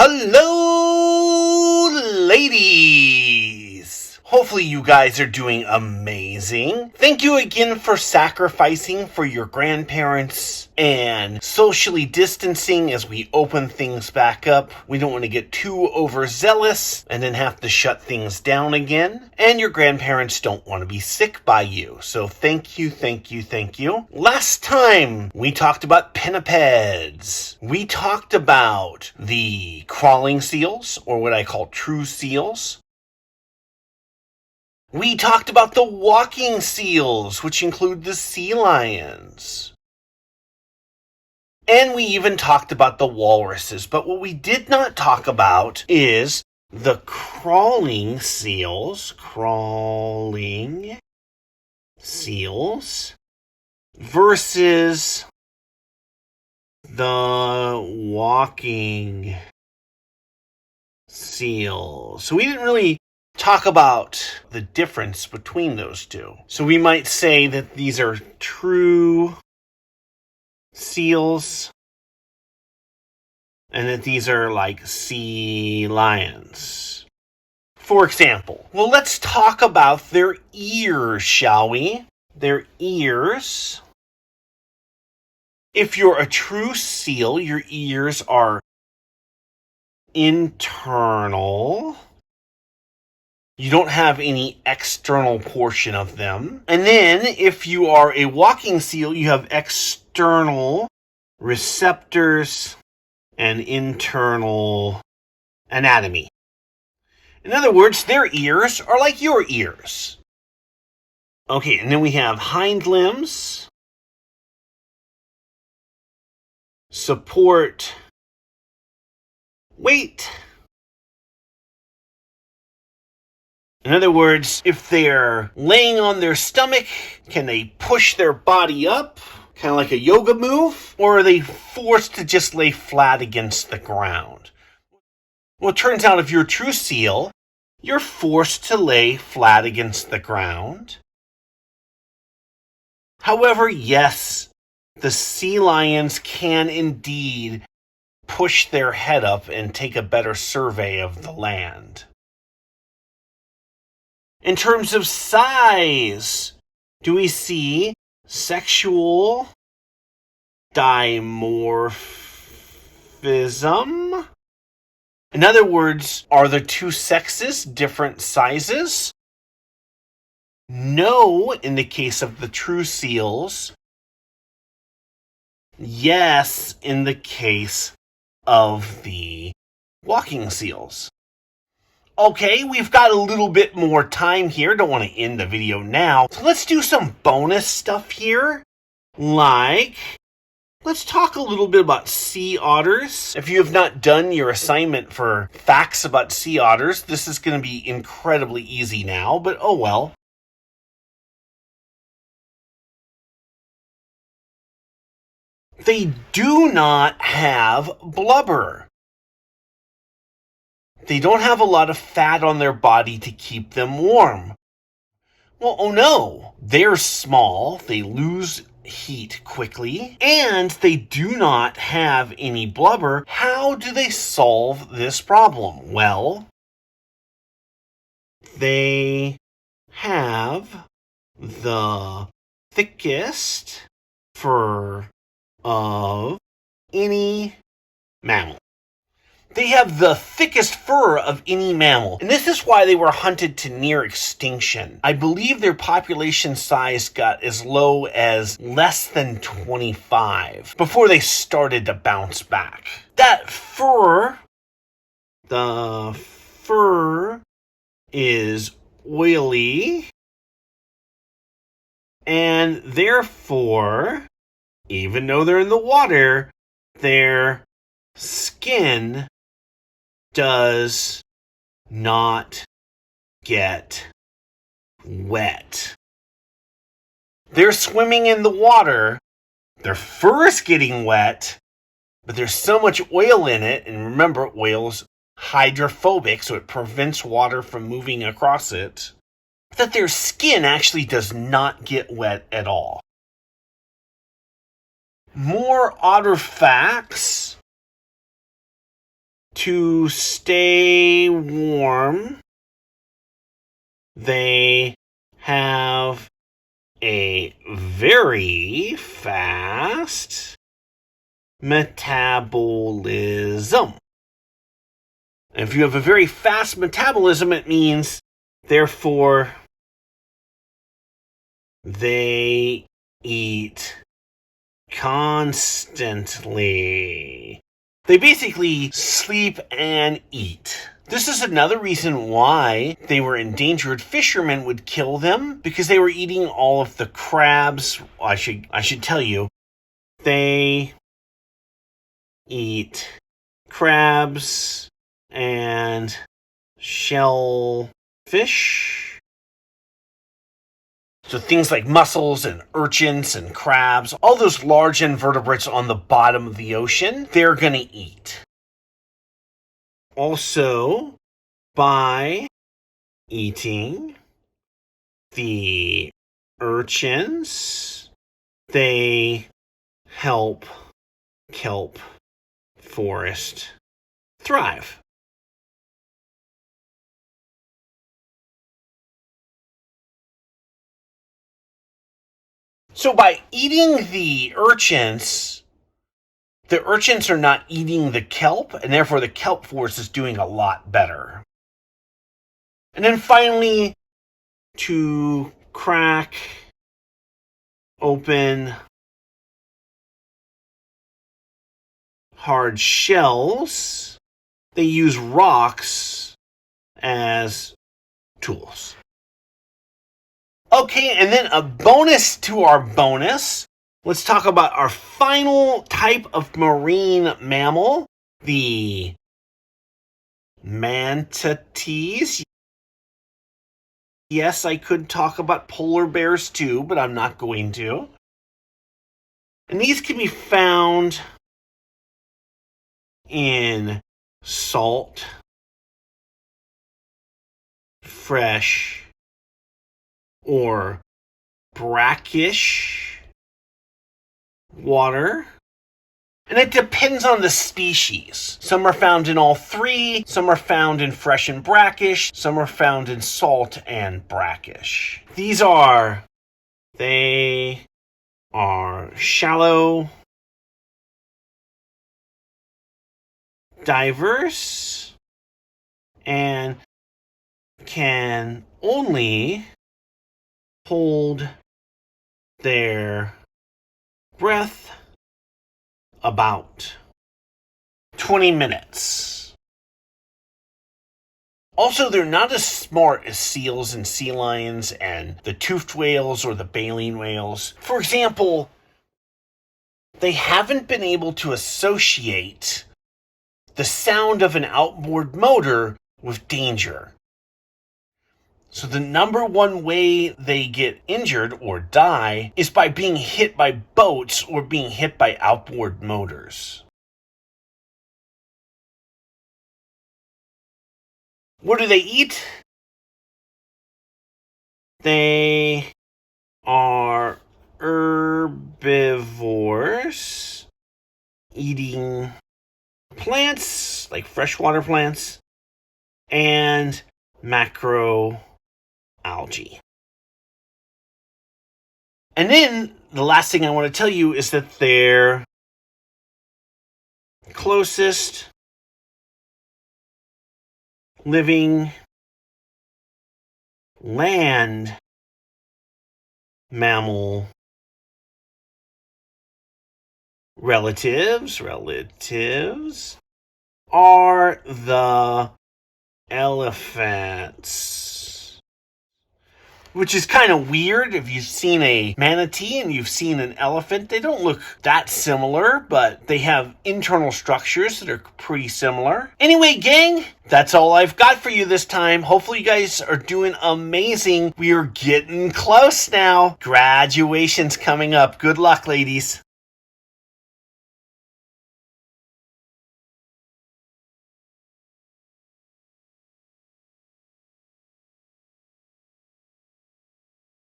Hello, ladies! Hopefully you guys are doing amazing. Thank you again for sacrificing for your grandparents and socially distancing as we open things back up. We don't want to get too overzealous and then have to shut things down again. And your grandparents don't want to be sick by you. So thank you. Last time we talked about pinnipeds. We talked about the crawling seals, or what I call true seals. We talked about the walking seals, which include the sea lions. And we even talked about the walruses. But what we did not talk about is the crawling seals. Crawling seals versus the walking seals. So we didn't really talk about the difference between those two. So we might say that these are true seals and that these are like sea lions. For example, well, let's talk about their ears, shall we? Their ears. If you're a true seal, your ears are internal. You don't have any external portion of them. And then if you are a walking seal, you have external receptors and internal anatomy. In other words, their ears are like your ears. Okay, and then we have hind limbs, support weight. In other words, if they're laying on their stomach, can they push their body up, kind of like a yoga move? Or are they forced to just lay flat against the ground? Well, it turns out if you're a true seal, you're forced to lay flat against the ground. However, yes, the sea lions can indeed push their head up and take a better survey of the land. In terms of size, do we see sexual dimorphism? In other words, are the two sexes different sizes? No, in the case of the true seals. Yes, in the case of the walking seals. Okay, we've got a little bit more time here. Don't want to end the video now. So let's do some bonus stuff here. Like, let's talk a little bit about sea otters. If you have not done your assignment for facts about sea otters, this is going to be incredibly easy now, but oh well. They do not have blubber. They don't have a lot of fat on their body to keep them warm. Well, oh no, they're small, they lose heat quickly, and they do not have any blubber. How do they solve this problem? Well, they have the thickest fur of any mammal. They have the thickest fur of any mammal, and this is why they were hunted to near extinction. I believe their population size got as low as less than 25 before they started to bounce back. That fur, the fur is oily, and therefore, even though they're in the water, their skin does not get wet. They're swimming in the water, their fur is getting wet, but there's so much oil in it, and remember, oil's hydrophobic, so it prevents water from moving across it, that their skin actually does not get wet at all. More otter facts. To stay warm, they have a very fast metabolism. If you have a very fast metabolism, it means, therefore, they eat constantly. They basically sleep and eat. This is another reason why they were endangered. Fishermen would kill them because they were eating all of the crabs. I should tell you, they eat crabs and shellfish. So things like mussels and urchins and crabs, all those large invertebrates on the bottom of the ocean, they're going to eat. Also, by eating the urchins, they help kelp forest thrive. So by eating the urchins are not eating the kelp, and therefore the kelp forest is doing a lot better. And then finally, to crack open hard shells, they use rocks as tools. Okay, and then a bonus to our bonus. Let's talk about our final type of marine mammal, the manatees. Yes, I could talk about polar bears too, but I'm not going to. And these can be found in salt, fresh, or brackish water. And it depends on the species. Some are found in all three, some are found in fresh and brackish, some are found in salt and brackish. They are shallow, diverse, and can only hold their breath about 20 minutes. Also, they're not as smart as seals and sea lions and the toothed whales or the baleen whales. For example, they haven't been able to associate the sound of an outboard motor with danger. So the number one way they get injured or die is by being hit by boats or being hit by outboard motors. What do they eat? They are herbivores, eating plants like freshwater plants and macroalgae. And then the last thing I want to tell you is that their closest living land mammal relatives are the elephants. Which is kind of weird. If you've seen a manatee and you've seen an elephant, they don't look that similar, but they have internal structures that are pretty similar. Anyway, gang, that's all I've got for you this time. Hopefully you guys are doing amazing. We are getting close now. Graduation's coming up. Good luck, ladies.